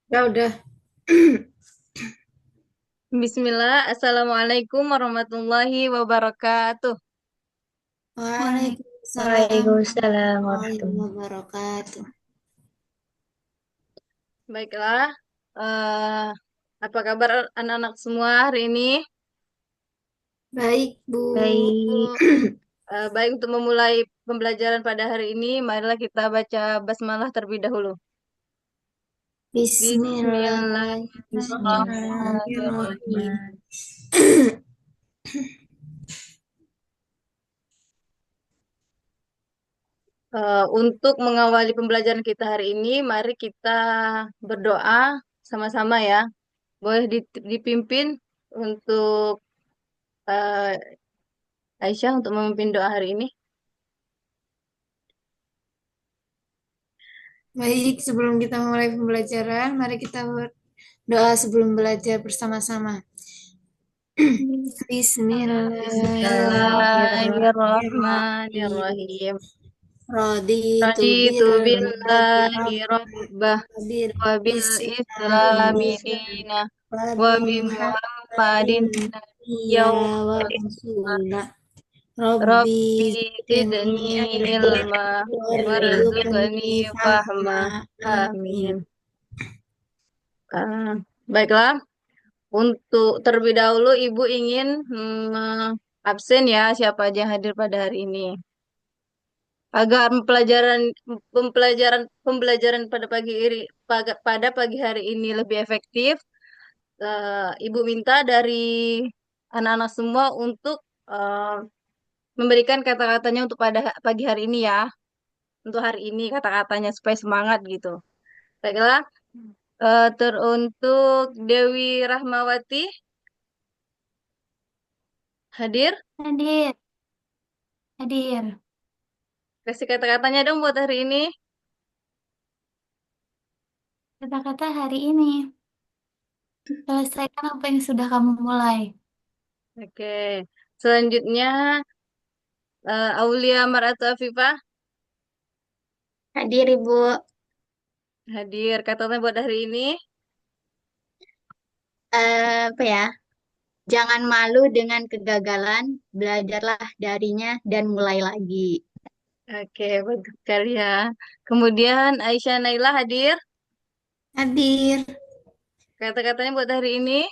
Udah. Bismillah, Assalamualaikum warahmatullahi wabarakatuh. Waalaikumsalam Waalaikumsalam warahmatullahi warahmatullahi. wabarakatuh. Baiklah, eh, apa kabar anak-anak semua hari ini? Baik, Bu. Baik. Baik, untuk memulai pembelajaran pada hari ini, marilah kita baca basmalah terlebih dahulu. Bismillah. Bismillahirrahmanirrahim. Bismillahirrahmanirrahim. Untuk mengawali pembelajaran kita hari ini, mari kita berdoa sama-sama ya. Boleh dipimpin untuk Aisyah untuk memimpin doa hari ini. Baik, sebelum kita mulai pembelajaran, mari kita berdoa sebelum belajar bersama-sama. Bismillahirrahmanirrahim. Bismillahirrahmanirrahim. Raditu Raditu billahi billahi rabban rabbah wa bil wa bil islami islami dinan dina wa wa bi bi Muhammadin Muhammadin nabiyya nabiyyan wa rasula. Rabbi Rabbi zidni zidni ilma ilma warzuqni warzuqni fahma. fahma. Amin. Amin. Ah, baiklah, untuk terlebih dahulu Ibu ingin absen ya siapa aja yang hadir pada hari ini. Agar pembelajaran pada pada pagi hari ini lebih efektif, Ibu minta dari anak-anak semua untuk memberikan kata-katanya untuk pada pagi hari ini ya. Untuk hari ini kata-katanya supaya semangat gitu. Baiklah, teruntuk Dewi Rahmawati hadir. Hadir, hadir. Kasih kata-katanya dong buat hari ini. Kata-kata hari ini, selesaikan apa yang sudah kamu mulai. Oke. Selanjutnya Aulia Maratu Afifah Hadir, Ibu. hadir. Kata-katanya buat hari ini. Apa ya? Jangan malu dengan kegagalan, belajarlah darinya dan mulai lagi. Oke, bagus sekali ya. Kemudian Aisyah Naila hadir. Hadir. Kata-katanya buat hari ini.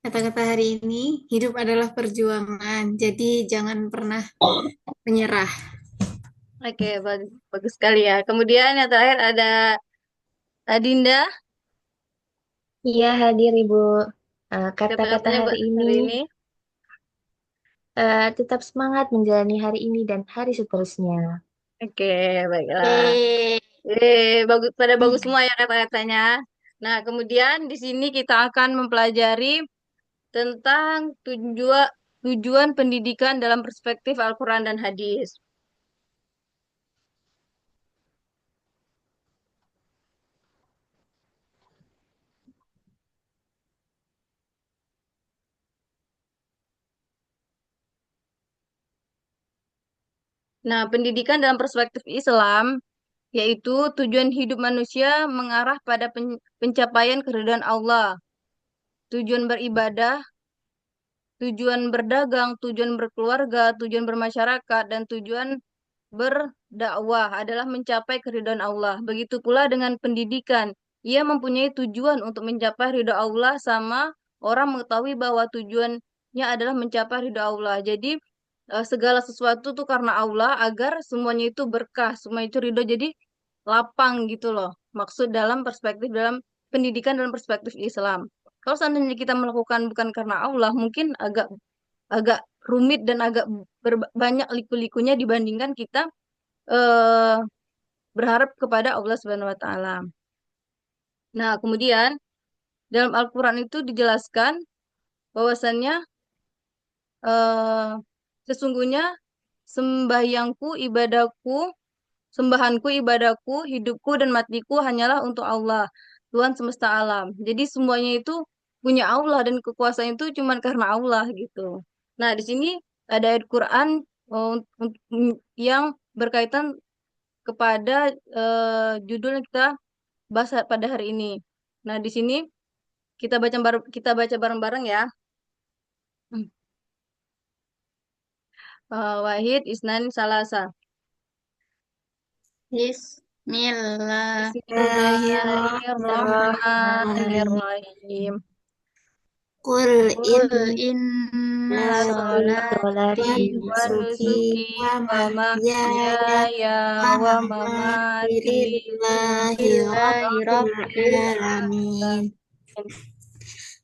Kata-kata hari ini, hidup adalah perjuangan. Jadi jangan pernah menyerah. Oke, bagus sekali ya. Kemudian yang terakhir ada Adinda. Iya, hadir Ibu. Kata-kata Kata-katanya hari buat ini, hari ini. tetap semangat menjalani hari ini dan hari seterusnya. Oke, baiklah. Yeay. Bagus, pada bagus semua ya kata-katanya. Nah, kemudian di sini kita akan mempelajari tentang tujuan pendidikan dalam perspektif Al-Quran dan hadis. Nah, pendidikan dalam perspektif Islam yaitu tujuan hidup manusia mengarah pada pencapaian keridhaan Allah, tujuan beribadah, tujuan berdagang, tujuan berkeluarga, tujuan bermasyarakat, dan tujuan berdakwah adalah mencapai keridhaan Allah. Begitu pula dengan pendidikan. Ia mempunyai tujuan untuk mencapai ridha Allah sama orang mengetahui bahwa tujuannya adalah mencapai ridha Allah. Jadi segala sesuatu tuh karena Allah agar semuanya itu berkah, semua itu ridho. Jadi lapang gitu loh. Maksud dalam pendidikan dalam perspektif Islam. Kalau seandainya kita melakukan bukan karena Allah, mungkin agak agak rumit dan agak banyak liku-likunya dibandingkan kita eh, berharap kepada Allah Subhanahu wa taala. Nah, kemudian dalam Al-Qur'an itu dijelaskan bahwasannya eh, sesungguhnya sembahyangku, ibadahku, sembahanku, ibadahku, hidupku dan matiku hanyalah untuk Allah, Tuhan semesta alam. Jadi semuanya itu punya Allah dan kekuasaan itu cuma karena Allah gitu. Nah, di sini ada ayat Quran yang berkaitan kepada judul yang kita bahas pada hari ini. Nah, di sini kita baca bareng-bareng ya. Wahid, Isnan, Salasa. Bismillahirrahmanirrahim. Bismillahirrahmanirrahim. Qul Qul inna inna sholati sholati wa wa nusuki Wanusuki wa wa mahyaya mahyaya wa wa mamati mamati lillahi lillahi rabbil rabbil alamin.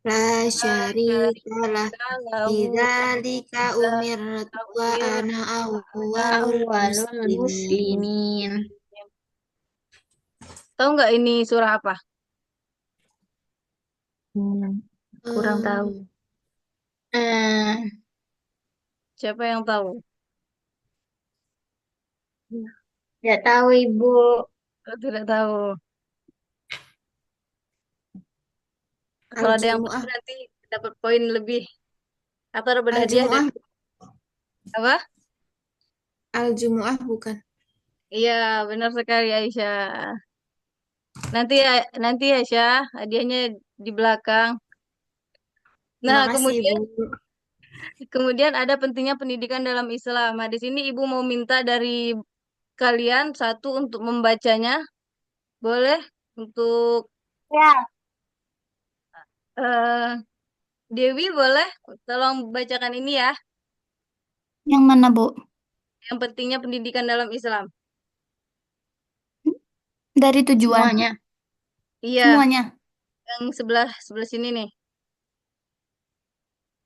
La syarika lah. lahu Bidzalika umirtu wa ana awwalul awwalul muslimin. muslimin. Tahu nggak ini surah apa? Kurang tahu. Eh, Siapa yang tahu? Tidak tahu Ibu. Tidak tahu. Kalau ada yang tahu Al-Jumu'ah. nanti dapat poin lebih atau dapat hadiah Al-Jumu'ah. dari apa? Al-Jumu'ah bukan. Iya, benar sekali Aisyah. Nanti Aisyah, hadiahnya di belakang. Terima Nah, kasih, Bu. kemudian ada pentingnya pendidikan dalam Islam. Nah, di sini Ibu mau minta dari kalian satu untuk membacanya, boleh? Untuk Ya. eh, Dewi boleh? Tolong bacakan ini ya. Yang mana, Bu? Yang pentingnya pendidikan dalam Islam. Dari tujuan. Semuanya. Iya, Semuanya. yang sebelah sebelah sini nih.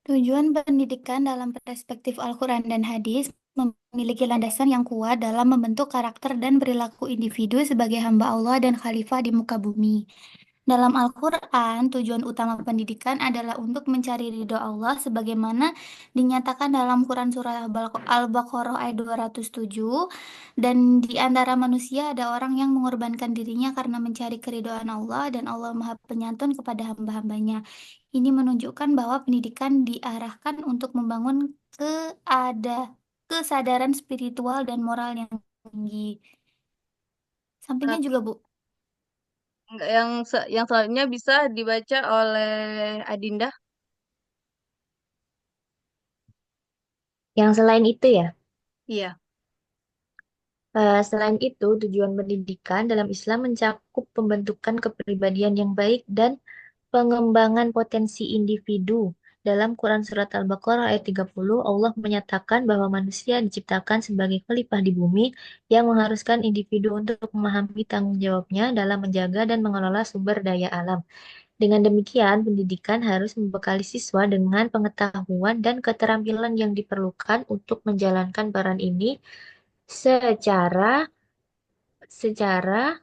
Tujuan pendidikan dalam perspektif Al-Quran dan hadis memiliki landasan yang kuat dalam membentuk karakter dan perilaku individu sebagai hamba Allah dan khalifah di muka bumi. Dalam Al-Quran, tujuan utama pendidikan adalah untuk mencari ridho Allah sebagaimana dinyatakan dalam Quran Surah Al-Baqarah ayat 207, dan di antara manusia ada orang yang mengorbankan dirinya karena mencari keridhaan Allah dan Allah Maha Penyantun kepada hamba-hambanya. Ini menunjukkan bahwa pendidikan diarahkan untuk membangun kesadaran spiritual dan moral yang tinggi. Nah, Sampingnya juga, Bu. enggak, yang selanjutnya bisa dibaca oleh Adinda. Yang selain itu ya, Iya. selain itu tujuan pendidikan dalam Islam mencakup pembentukan kepribadian yang baik dan pengembangan potensi individu. Dalam Quran Surat Al-Baqarah ayat 30, Allah menyatakan bahwa manusia diciptakan sebagai khalifah di bumi yang mengharuskan individu untuk memahami tanggung jawabnya dalam menjaga dan mengelola sumber daya alam. Dengan demikian, pendidikan harus membekali siswa dengan pengetahuan dan keterampilan yang diperlukan untuk menjalankan peran ini secara secara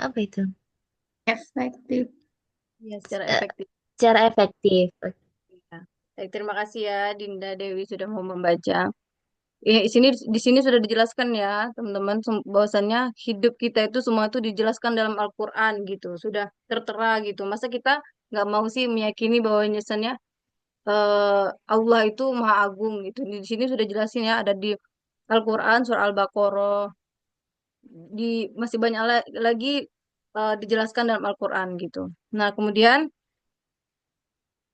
apa itu? Efektif. Iya, secara Eh, efektif. Secara efektif. Ya. Baik, terima kasih ya Dinda Dewi sudah mau membaca. Di sini sudah dijelaskan ya, teman-teman, bahwasannya hidup kita itu semua itu dijelaskan dalam Al-Qur'an gitu. Sudah tertera gitu. Masa kita nggak mau sih meyakini bahwa nyesannya Allah itu Maha Agung gitu. Di sini sudah jelasin ya, ada di Al-Qur'an surah Al-Baqarah. Di masih banyak lagi dijelaskan dalam Al-Qur'an gitu. Nah, kemudian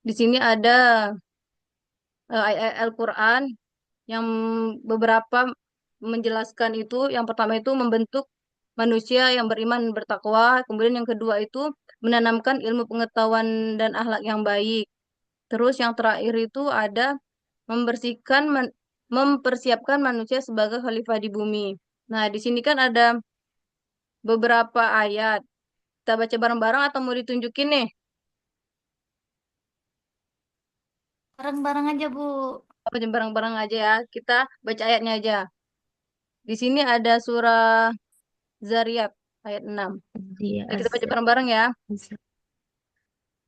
di sini ada ayat Al-Qur'an yang beberapa menjelaskan itu. Yang pertama itu membentuk manusia yang beriman dan bertakwa. Kemudian yang kedua itu menanamkan ilmu pengetahuan dan akhlak yang baik. Terus yang terakhir itu ada mempersiapkan manusia sebagai khalifah di bumi. Nah, di sini kan ada beberapa ayat. Kita baca bareng-bareng atau mau ditunjukin nih? Bareng-bareng aja, Bu. Baca bareng-bareng aja ya. Kita baca ayatnya aja. Di sini ada surah Zariyat ayat 6. Dia Kita baca bareng-bareng ya.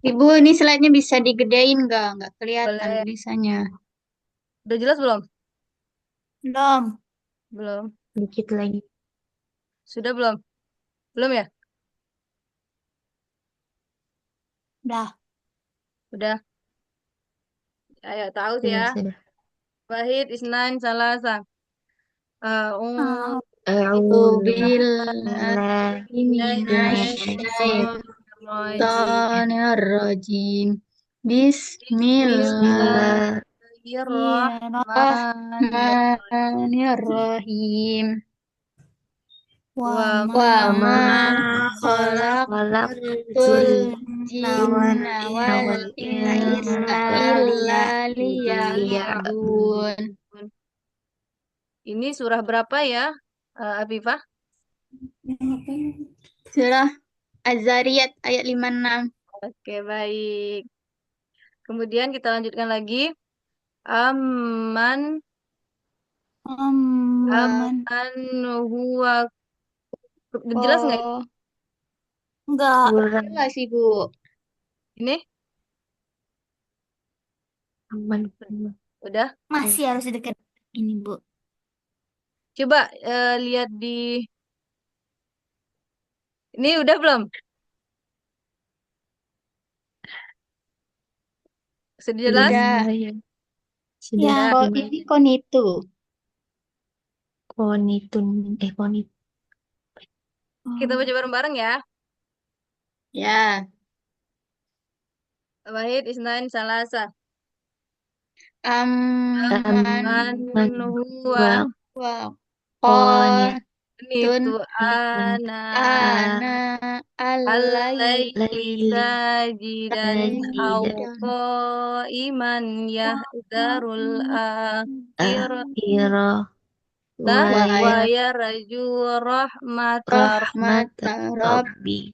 Ibu, ini slide-nya bisa digedein nggak? Nggak kelihatan Boleh. tulisannya. Udah jelas belum? Belum. Belum. Dikit lagi. Sudah belum? Belum ya? Dah. Udah. Ayo tahu sih ya. Sudah. Wahid, Isnan, Salasa. Ah, A'udzu A'udzu Billahi billahi billahi minasyaitonir Bismillahirrahmanirrahim. Bismillahirrahmanirrahim. Wa Wa ma ma Khalaqul khalaqtul jinna wal wal insa insa illa liya'budun. liya'budun. Ini surah berapa ya, Afifah? Surah Az-Zariyat ayat 56. Oke, baik. Kemudian kita lanjutkan lagi. Aman aman. huwa. Jelas nggak Oh, Enggak. Kurang jelas sih, Bu. ini? aman. Udah? Masih harus dekat ini, Bu. Coba lihat di... Ini udah belum? Sudah jelas? Udah. Ya. Sudah. Ya. Oh, Gimana? ini konitu. Konitun. Konit. Kita baca bareng-bareng ya. Ya. Wahid, Isnain, Salasa. Aman Man huwa Wa wa konit. qanitun itu ana ana al-laili Laili sajidan au sajidan qaiman yahdarul akhirata akhirah wa wa yarju rahmata rahmata Rabbi.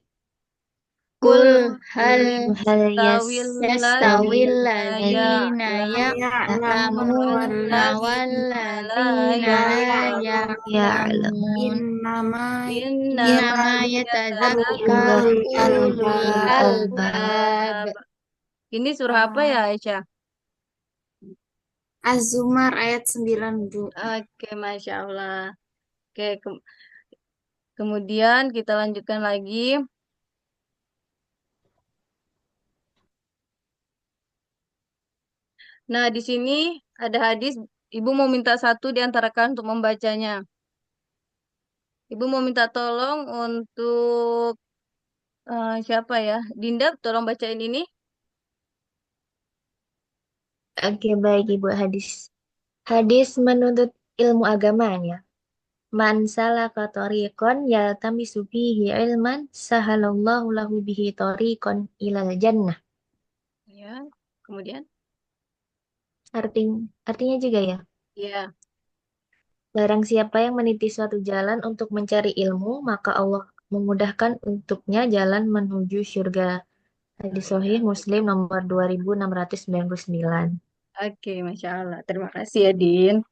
Kul hal hal Hal tawil yastawil ladina ladina ya'lamun ya'lamuna wal walladzina la ya'lam. ya'lamun. Innama Innama yatadzakkaru ulul albab. Ini surah apa ya, Aisyah? Az-Zumar ayat 9, Bu. Oke, Masya Allah. Oke, kemudian kita lanjutkan lagi. Nah, di sini ada hadis, Ibu mau minta satu di antara kalian untuk membacanya. Ibu mau minta tolong untuk siapa ya? Dinda, tolong bacain ini. Oke, baik Ibu. Hadis menuntut ilmu agama ya. Man salaka tariqan yaltamisu fihi ilman sahalallahu lahu bihi tariqan ilal jannah. Ya, kemudian. Artinya juga ya. Ya, Barang siapa yang meniti suatu jalan untuk mencari ilmu, maka Allah memudahkan untuknya jalan menuju surga. Hadis Sahih Muslim nomor 2699. oke, Masya Allah. Terima kasih ya, Din.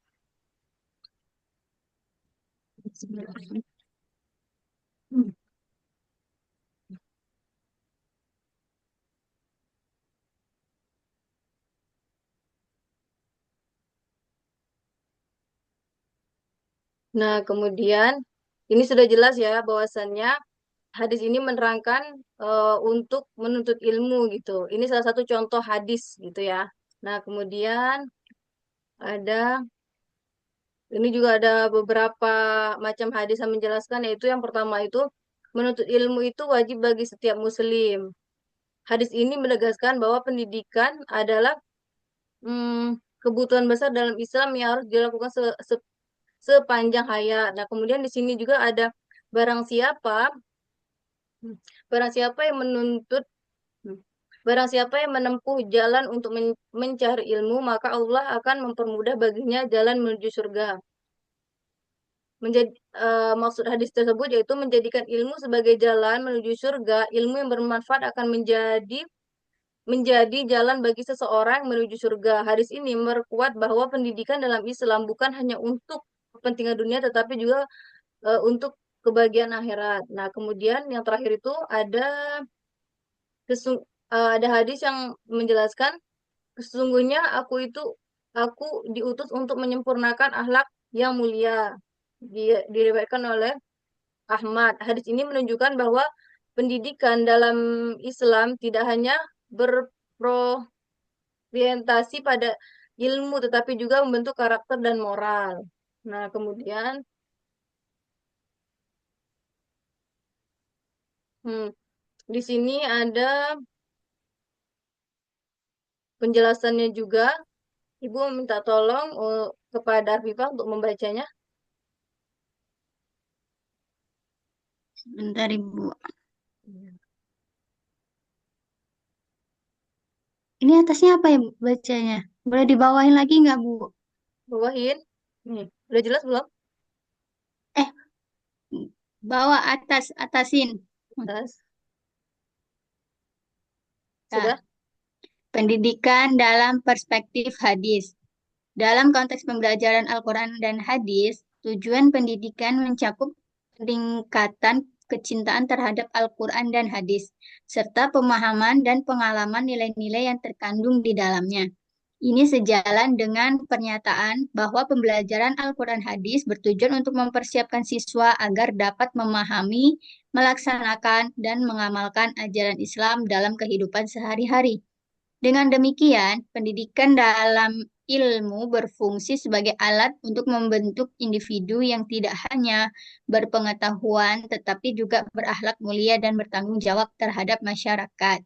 Nah, kemudian ini sudah jelas ya bahwasannya hadis ini menerangkan untuk menuntut ilmu gitu. Ini salah satu contoh hadis gitu ya. Nah, kemudian ada ini juga ada beberapa macam hadis yang menjelaskan, yaitu yang pertama itu menuntut ilmu itu wajib bagi setiap muslim. Hadis ini menegaskan bahwa pendidikan adalah kebutuhan besar dalam Islam yang harus dilakukan sepanjang hayat. Nah, kemudian di sini juga ada barang siapa barang siapa yang menuntut barang siapa yang menempuh jalan untuk mencari ilmu, maka Allah akan mempermudah baginya jalan menuju surga. Maksud hadis tersebut yaitu menjadikan ilmu sebagai jalan menuju surga. Ilmu yang bermanfaat akan menjadi jalan bagi seseorang menuju surga. Hadis ini memperkuat bahwa pendidikan dalam Islam bukan hanya untuk kepentingan dunia, tetapi juga untuk kebahagiaan akhirat. Nah, kemudian yang terakhir itu ada hadis yang menjelaskan sesungguhnya aku diutus untuk menyempurnakan akhlak yang mulia. Diriwayatkan oleh Ahmad. Hadis ini menunjukkan bahwa pendidikan dalam Islam tidak hanya berorientasi pada ilmu, tetapi juga membentuk karakter dan moral. Nah, kemudian Di sini ada penjelasannya juga. Ibu minta tolong kepada Arfifah untuk membacanya. Bentar Ibu. Ini atasnya apa ya Bu, bacanya? Boleh dibawahin lagi nggak Bu? Bawahin. Nih, udah jelas belum? Eh, bawa atasin. Jelas. Nah, Sudah? pendidikan dalam perspektif hadis. Dalam konteks pembelajaran Al-Quran dan hadis, tujuan pendidikan mencakup peningkatan kecintaan terhadap Al-Quran dan hadis, serta pemahaman dan pengalaman nilai-nilai yang terkandung di dalamnya. Ini sejalan dengan pernyataan bahwa pembelajaran Al-Quran hadis bertujuan untuk mempersiapkan siswa agar dapat memahami, melaksanakan, dan mengamalkan ajaran Islam dalam kehidupan sehari-hari. Dengan demikian, pendidikan dalam ilmu berfungsi sebagai alat untuk membentuk individu yang tidak hanya berpengetahuan, tetapi juga berakhlak mulia dan bertanggung jawab terhadap masyarakat.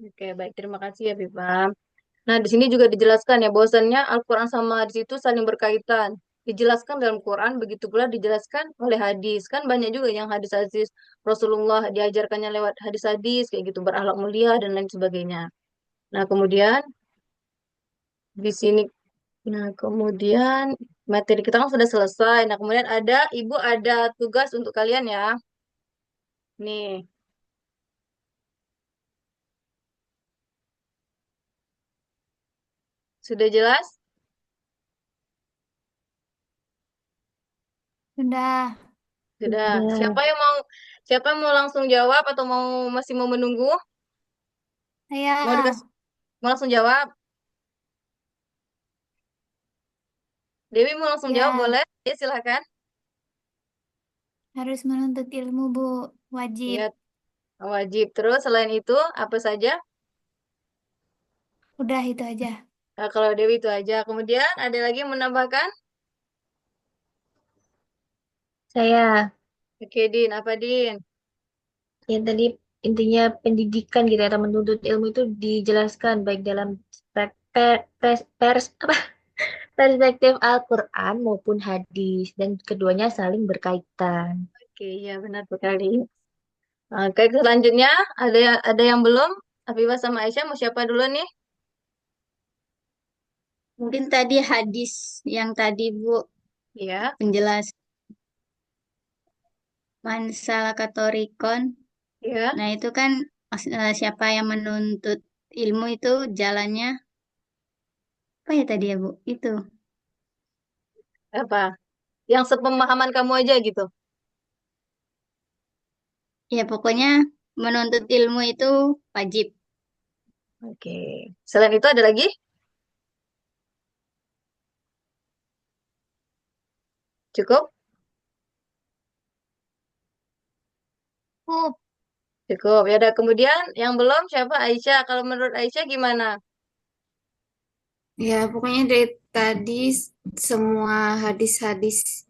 Oke, baik. Terima kasih ya, Viva. Nah, di sini juga dijelaskan ya, bahwasannya Al-Quran sama hadis itu saling berkaitan. Dijelaskan dalam Quran, begitu pula dijelaskan oleh hadis. Kan banyak juga yang hadis-hadis Rasulullah diajarkannya lewat hadis-hadis, kayak gitu, berakhlak mulia dan lain sebagainya. Nah, kemudian di sini, nah kemudian materi kita kan sudah selesai. Nah, kemudian Ibu ada tugas untuk kalian ya. Nih, sudah jelas? Sudah. Sudah. Sudah. Siapa yang mau langsung jawab atau masih mau menunggu? Saya Mau langsung jawab? Dewi mau langsung jawab ya boleh? Ya, silakan. harus menuntut ilmu, Bu. Wajib. Ya, wajib. Terus selain itu apa saja? Udah itu aja. Nah, kalau Dewi itu aja. Kemudian ada lagi yang menambahkan? Saya Oke, Din. Apa, Din? yang tadi intinya pendidikan gitu atau menuntut ilmu itu dijelaskan baik dalam apa, perspektif Al-Quran maupun hadis dan keduanya saling berkaitan. Oke, ya benar sekali. Oke, selanjutnya ada yang belum? Afifah sama Aisyah mau siapa dulu nih? Mungkin tadi hadis yang tadi Bu Ya, penjelas mansalakatorikon. ya. Nah, itu kan siapa yang menuntut ilmu itu jalannya apa ya tadi ya Bu? Itu. Apa? Yang sepemahaman kamu aja gitu. Ya, pokoknya menuntut ilmu itu wajib. Oke. Selain itu ada lagi? Cukup? Bu, Cukup. Ya udah. Kemudian yang belum siapa? Aisyah. Kalau menurut Aisyah gimana? Ya, pokoknya dari tadi semua hadis-hadis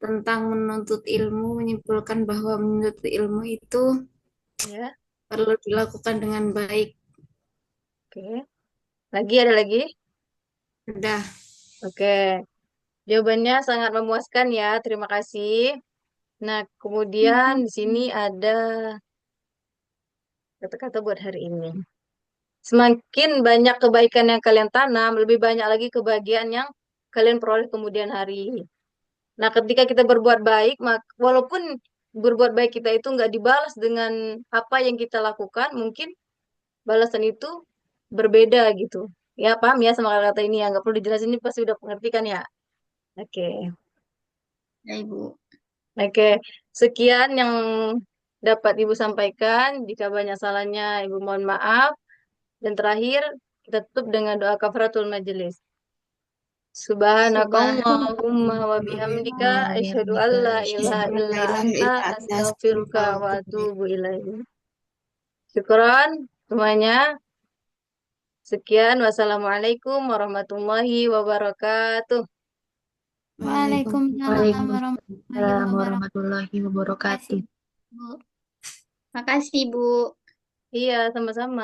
tentang menuntut ilmu menyimpulkan bahwa menuntut ilmu itu Ya. perlu dilakukan dengan baik. Oke. Lagi ada lagi? Sudah. Oke. Jawabannya sangat memuaskan ya. Terima kasih. Nah, kemudian di sini ada kata-kata buat hari ini. Semakin banyak kebaikan yang kalian tanam, lebih banyak lagi kebahagiaan yang kalian peroleh kemudian hari. Nah, ketika kita berbuat baik, walaupun berbuat baik kita itu nggak dibalas dengan apa yang kita lakukan, mungkin balasan itu berbeda gitu. Ya, paham ya sama kata-kata ini ya? Nggak perlu dijelasin, ini pasti udah mengerti kan ya? Oke. Ya, Ibu. Oke, sekian yang dapat Ibu sampaikan. Jika banyak salahnya, Ibu mohon maaf. Dan terakhir, kita tutup dengan doa kafaratul majelis. Subhanakallahumma wa bihamdika asyhadu an la ilaha illa anta astaghfiruka wa atubu ilaik. Syukron semuanya. Sekian, wassalamualaikum warahmatullahi wabarakatuh. Waalaikumsalam warahmatullahi Waalaikumsalam wabarakatuh. warahmatullahi Terima kasih, wabarakatuh. Bu. Makasih, Bu. Iya, sama-sama.